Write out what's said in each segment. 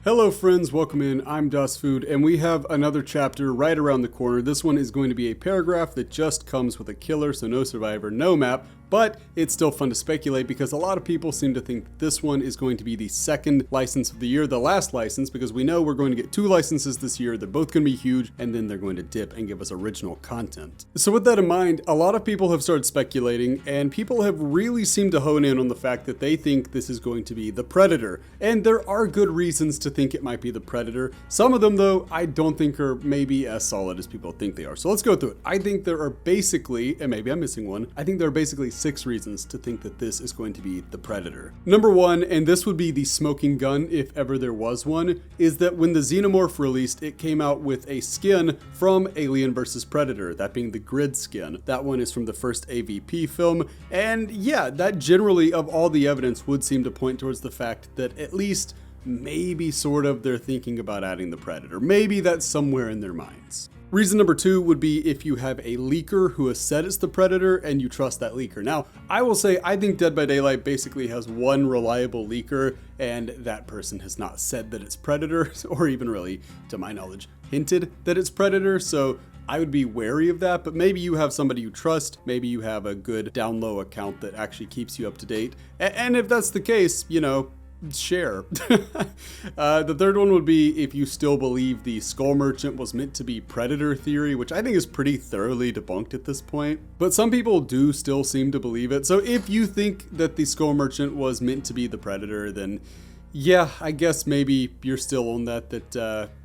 Hello friends, welcome in. I'm Das Food, and we have another chapter right around the corner. This one is going to be a paragraph that just comes with a killer, so no survivor, no map, but it's still fun to speculate because a lot of people seem to think this one is going to be the second license of the year, the last license, because we know we're going to get 2 licenses this year. They're both going to be huge, and then they're going to dip and give us original content. So with that in mind, a lot of people have started speculating, and people have really seemed to hone in on the fact that they think this is going to be the Predator. And there are good reasons to think it might be the Predator. Some of them, though, I don't think are maybe as solid as people think they are. So let's go through it. I think there are basically, and maybe I'm missing one, I think there are basically 6 reasons to think that this is going to be the Predator. Number 1, and this would be the smoking gun if ever there was one, is that when the Xenomorph released, it came out with a skin from Alien vs. Predator, that being the grid skin. That one is from the first AVP film, and yeah, that generally, of all the evidence, would seem to point towards the fact that at least maybe sort of they're thinking about adding the Predator. Maybe that's somewhere in their minds. Reason number 2 would be if you have a leaker who has said it's the Predator and you trust that leaker. Now, I will say I think Dead by Daylight basically has one reliable leaker, and that person has not said that it's Predator, or even really, to my knowledge, hinted that it's Predator, so I would be wary of that. But maybe you have somebody you trust, maybe you have a good down low account that actually keeps you up to date, and if that's the case, you know, share. The third one would be if you still believe the Skull Merchant was meant to be Predator theory, which I think is pretty thoroughly debunked at this point. But some people do still seem to believe it. So if you think that the Skull Merchant was meant to be the Predator, then yeah, I guess maybe you're still on that,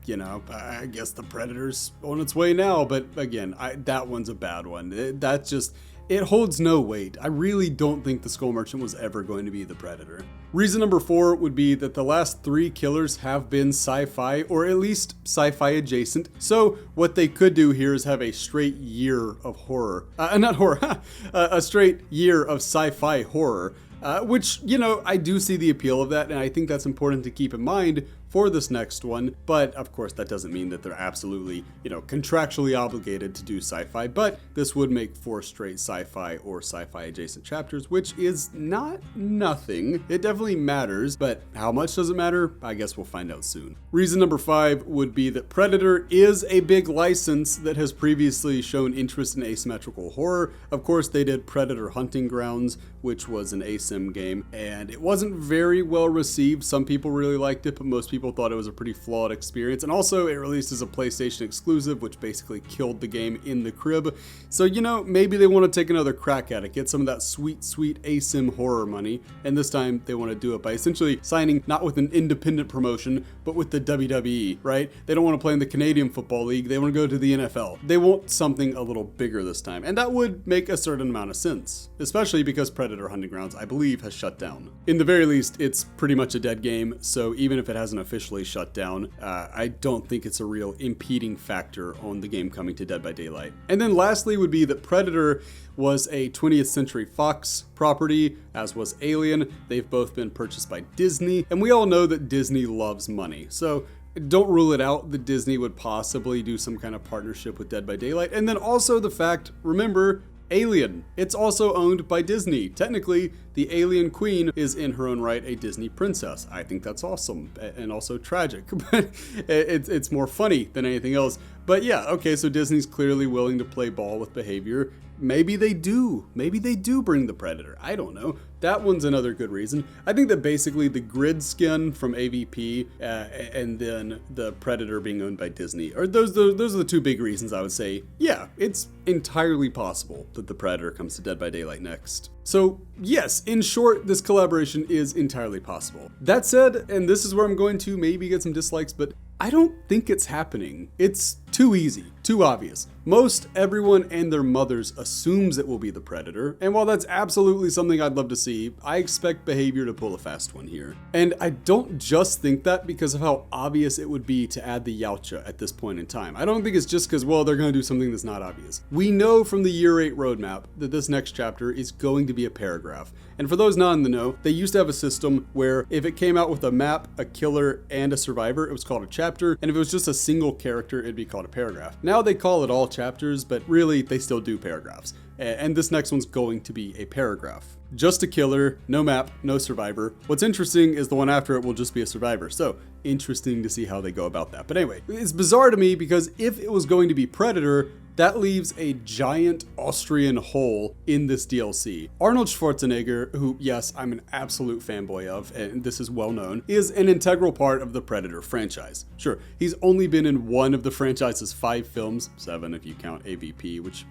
you know, I guess the Predator's on its way now. But again, that one's a bad one. That's just... it holds no weight. I really don't think the Skull Merchant was ever going to be the Predator. Reason number 4 would be that the last 3 killers have been sci-fi, or at least sci-fi adjacent. So what they could do here is have a straight year of horror. Not horror, a straight year of sci-fi horror. Which, you know, I do see the appeal of that, and I think that's important to keep in mind for this next one. But of course, that doesn't mean that they're absolutely, you know, contractually obligated to do sci-fi, but this would make 4 straight sci-fi or sci-fi adjacent chapters, which is not nothing. It definitely matters, but how much does it matter? I guess we'll find out soon. Reason number 5 would be that Predator is a big license that has previously shown interest in asymmetrical horror. Of course, they did Predator Hunting Grounds, which was an asym game, and it wasn't very well received. Some people really liked it, but most people thought it was a pretty flawed experience. And also, it released as a PlayStation exclusive, which basically killed the game in the crib. So, you know, maybe they want to take another crack at it, get some of that sweet, sweet asym horror money, and this time they want to do it by essentially signing not with an independent promotion, but with the WWE, right? They don't want to play in the Canadian Football League, they want to go to the NFL. They want something a little bigger this time, and that would make a certain amount of sense, especially because Predator Hunting Grounds, I believe, has shut down. In the very least, it's pretty much a dead game, so even if it hasn't officially shut down, I don't think it's a real impeding factor on the game coming to Dead by Daylight. And then lastly would be that Predator was a 20th Century Fox property, as was Alien. They've both been purchased by Disney, and we all know that Disney loves money. So don't rule it out that Disney would possibly do some kind of partnership with Dead by Daylight. And then also the fact, remember, Alien. It's also owned by Disney. Technically, the Alien Queen is in her own right a Disney princess. I think that's awesome and also tragic, but it's more funny than anything else. But yeah, okay, so Disney's clearly willing to play ball with behavior. Maybe they do. Maybe they do bring the Predator. I don't know. That one's another good reason. I think that basically the grid skin from AVP and then the Predator being owned by Disney, or those are the 2 big reasons I would say, yeah, it's entirely possible that the Predator comes to Dead by Daylight next. So yes, in short, this collaboration is entirely possible. That said, and this is where I'm going to maybe get some dislikes, but I don't think it's happening. It's too easy, too obvious. Most everyone and their mothers assumes it will be the Predator, and while that's absolutely something I'd love to see, I expect behavior to pull a fast one here. And I don't just think that because of how obvious it would be to add the Yautja at this point in time. I don't think it's just because, well, they're going to do something that's not obvious. We know from the Year 8 roadmap that this next chapter is going to be a paragraph. And for those not in the know, they used to have a system where if it came out with a map, a killer, and a survivor, it was called a chapter, and if it was just a single character, it'd be called a paragraph. Now, Now they call it all chapters, but really they still do paragraphs. And this next one's going to be a paragraph. Just a killer, no map, no survivor. What's interesting is the one after it will just be a survivor. So interesting to see how they go about that. But anyway, it's bizarre to me because if it was going to be Predator, that leaves a giant Austrian hole in this DLC. Arnold Schwarzenegger, who, yes, I'm an absolute fanboy of, and this is well known, is an integral part of the Predator franchise. Sure, he's only been in one of the franchise's 5 films, 7 if you count AVP, which,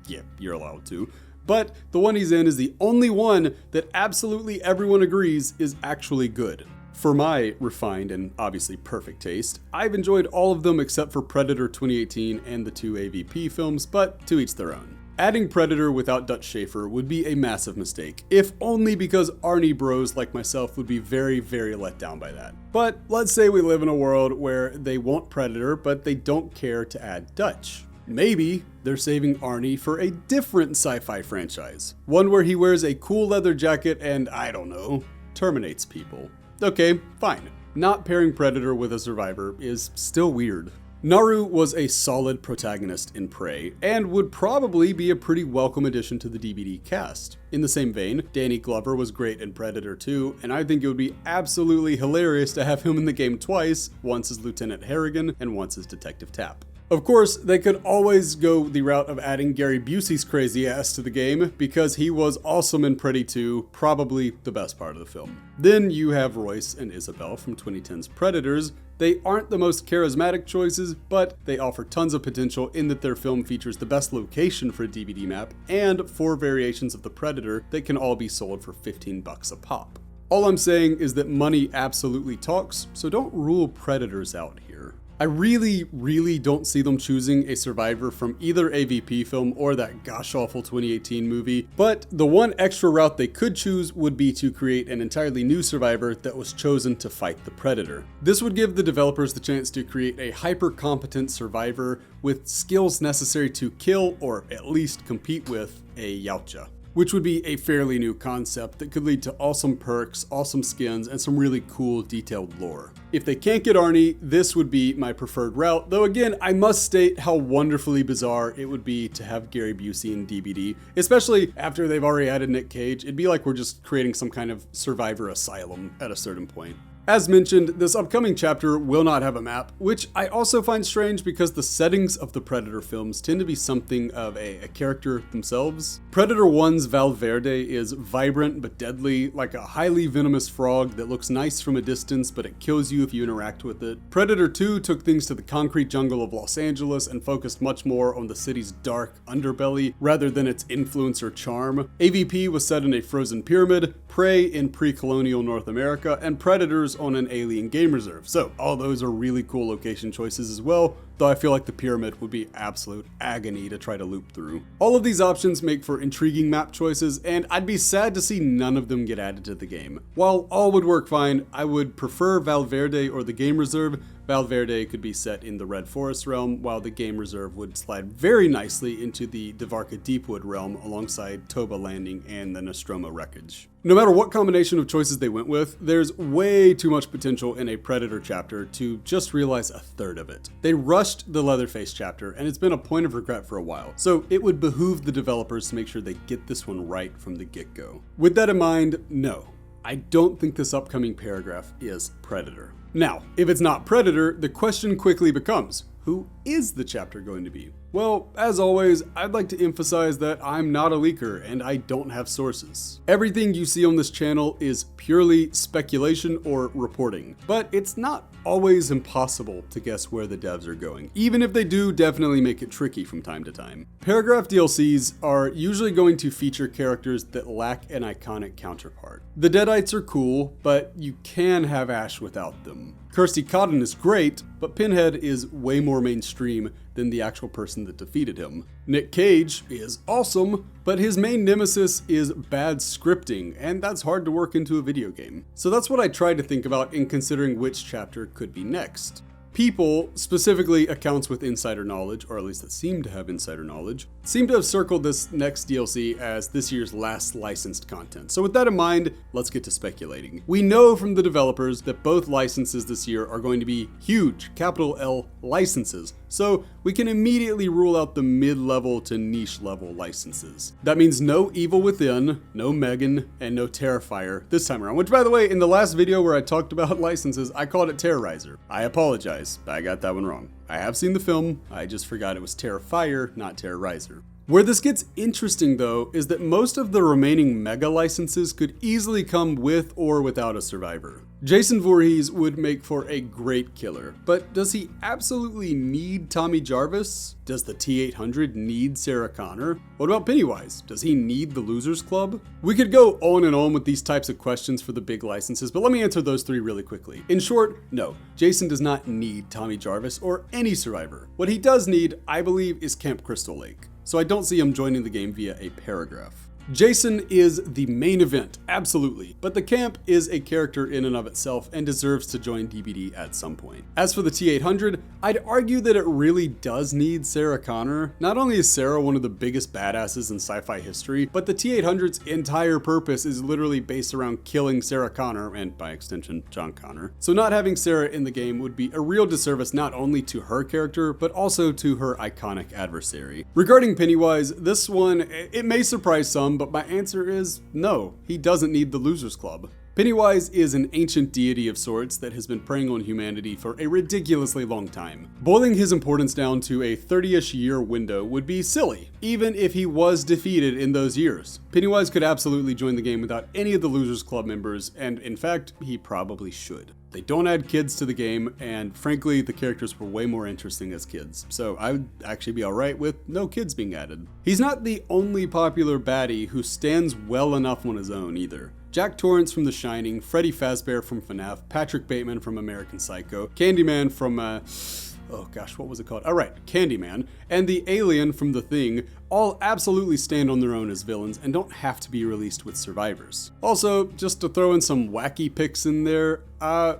yeah, you're allowed to. But the one he's in is the only one that absolutely everyone agrees is actually good. For my refined and obviously perfect taste, I've enjoyed all of them except for Predator 2018 and the 2 AVP films, but to each their own. Adding Predator without Dutch Schaefer would be a massive mistake, if only because Arnie bros like myself would be very, very let down by that. But let's say we live in a world where they want Predator, but they don't care to add Dutch. Maybe they're saving Arnie for a different sci-fi franchise. One where he wears a cool leather jacket and, I don't know, terminates people. Okay, fine. Not pairing Predator with a survivor is still weird. Naru was a solid protagonist in Prey, and would probably be a pretty welcome addition to the DVD cast. In the same vein, Danny Glover was great in Predator 2, and I think it would be absolutely hilarious to have him in the game twice, once as Lieutenant Harrigan and once as Detective Tapp. Of course, they could always go the route of adding Gary Busey's crazy ass to the game, because he was awesome in Pretty 2, probably the best part of the film. Then you have Royce and Isabel from 2010's Predators. They aren't the most charismatic choices, but they offer tons of potential in that their film features the best location for a DVD map, and 4 variations of the Predator that can all be sold for $15 a pop. All I'm saying is that money absolutely talks, so don't rule Predators out here. I really don't see them choosing a survivor from either AVP film or that gosh-awful 2018 movie, but the one extra route they could choose would be to create an entirely new survivor that was chosen to fight the Predator. This would give the developers the chance to create a hyper-competent survivor with skills necessary to kill or at least compete with a Yautja, which would be a fairly new concept that could lead to awesome perks, awesome skins, and some really cool detailed lore. If they can't get Arnie, this would be my preferred route, though again, I must state how wonderfully bizarre it would be to have Gary Busey in DBD, especially after they've already added Nick Cage. It'd be like we're just creating some kind of survivor asylum at a certain point. As mentioned, this upcoming chapter will not have a map, which I also find strange because the settings of the Predator films tend to be something of a character themselves. Predator 1's Valverde is vibrant but deadly, like a highly venomous frog that looks nice from a distance but it kills you if you interact with it. Predator 2 took things to the concrete jungle of Los Angeles and focused much more on the city's dark underbelly rather than its influence or charm. AVP was set in a frozen pyramid, Prey in pre-colonial North America, and Predators on an alien game reserve. So all those are really cool location choices as well, though I feel like the pyramid would be absolute agony to try to loop through. All of these options make for intriguing map choices, and I'd be sad to see none of them get added to the game. While all would work fine, I would prefer Valverde or the game reserve. Valverde could be set in the Red Forest realm, while the game reserve would slide very nicely into the Devarka Deepwood realm alongside Toba Landing and the Nostromo wreckage. No matter what combination of choices they went with, there's way too much potential in a Predator chapter to just realize a third of it. They rushed the Leatherface chapter, and it's been a point of regret for a while, so it would behoove the developers to make sure they get this one right from the get-go. With that in mind, no, I don't think this upcoming paragraph is Predator. Now, if it's not Predator, the question quickly becomes, who is the chapter going to be? Well, as always, I'd like to emphasize that I'm not a leaker and I don't have sources. Everything you see on this channel is purely speculation or reporting, but it's not always impossible to guess where the devs are going, even if they do definitely make it tricky from time to time. Paragraph DLCs are usually going to feature characters that lack an iconic counterpart. The Deadites are cool, but you can have Ash without them. Kirsty Cotton is great, but Pinhead is way more mainstream than the actual person that defeated him. Nick Cage is awesome, but his main nemesis is bad scripting, and that's hard to work into a video game. So that's what I tried to think about in considering which chapter could be next. People, specifically accounts with insider knowledge, or at least that seem to have insider knowledge, seem to have circled this next DLC as this year's last licensed content. So with that in mind, let's get to speculating. We know from the developers that both licenses this year are going to be huge, capital L licenses. So we can immediately rule out the mid-level to niche level licenses. That means no Evil Within, no Megan, and no Terrifier this time around, which by the way, in the last video where I talked about licenses, I called it Terrorizer. I apologize, I got that one wrong. I have seen the film, I just forgot it was Terrifier, not Terrorizer. Where this gets interesting though is that most of the remaining mega licenses could easily come with or without a survivor. Jason Voorhees would make for a great killer, but does he absolutely need Tommy Jarvis? Does the T-800 need Sarah Connor? What about Pennywise? Does he need the Losers Club? We could go on and on with these types of questions for the big licenses, but let me answer those three really quickly. In short, no, Jason does not need Tommy Jarvis or any survivor. What he does need, I believe, is Camp Crystal Lake. So I don't see him joining the game via a paragraph. Jason is the main event, absolutely, but the camp is a character in and of itself and deserves to join DBD at some point. As for the T-800, I'd argue that it really does need Sarah Connor. Not only is Sarah one of the biggest badasses in sci-fi history, but the T-800's entire purpose is literally based around killing Sarah Connor, and by extension, John Connor. So not having Sarah in the game would be a real disservice not only to her character, but also to her iconic adversary. Regarding Pennywise, this one, it may surprise some, but my answer is no, he doesn't need the Losers Club. Pennywise is an ancient deity of sorts that has been preying on humanity for a ridiculously long time. Boiling his importance down to a 30-ish year window would be silly, even if he was defeated in those years. Pennywise could absolutely join the game without any of the Losers Club members, and in fact, he probably should. They don't add kids to the game, and frankly, the characters were way more interesting as kids, so I would actually be alright with no kids being added. He's not the only popular baddie who stands well enough on his own either. Jack Torrance from The Shining, Freddy Fazbear from FNAF, Patrick Bateman from American Psycho, Candyman from, oh gosh, what was it called? All right, Candyman, and the alien from The Thing all absolutely stand on their own as villains and don't have to be released with survivors. Also, just to throw in some wacky picks in there,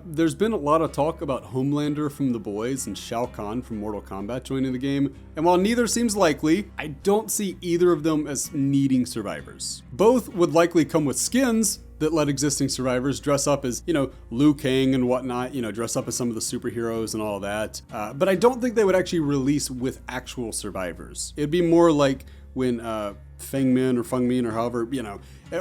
there's been a lot of talk about Homelander from The Boys and Shao Kahn from Mortal Kombat joining the game, and while neither seems likely, I don't see either of them as needing survivors. Both would likely come with skins that let existing survivors dress up as, Liu Kang and whatnot, dress up as some of the superheroes and all that. But I don't think they would actually release with actual survivors. It'd be more like when Feng Min or however,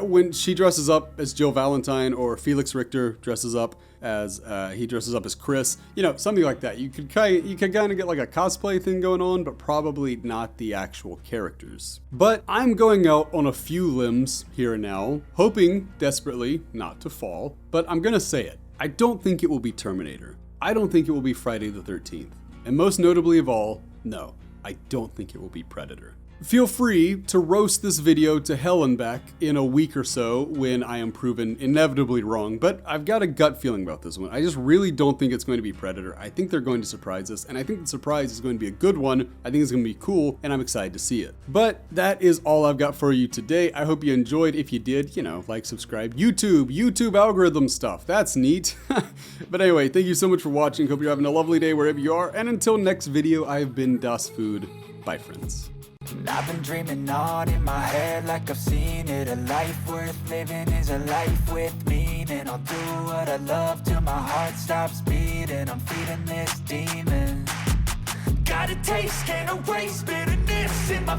when she dresses up as Jill Valentine or Felix Richter dresses up as, he dresses up as Chris, something like that. You could kind of get like a cosplay thing going on, but probably not the actual characters. But I'm going out on a few limbs here and now, hoping desperately not to fall, but I'm gonna say it. I don't think it will be Terminator. I don't think it will be Friday the 13th. And most notably of all, no, I don't think it will be Predator. Feel free to roast this video to hell and back in a week or so when I am proven inevitably wrong, but I've got a gut feeling about this one. I just really don't think it's going to be Predator. I think they're going to surprise us, and I think the surprise is going to be a good one. I think it's going to be cool, and I'm excited to see it. But that is all I've got for you today. I hope you enjoyed. If you did, like, subscribe. YouTube algorithm stuff. That's neat. But anyway, thank you so much for watching. Hope you're having a lovely day wherever you are, and until next video, I've been Das Food. Bye, friends. I've been dreaming on in my head like I've seen it. A life worth living is a life with meaning. I'll do what I love till my heart stops beating. I'm feeding this demon. Got a taste, can't erase bitterness in my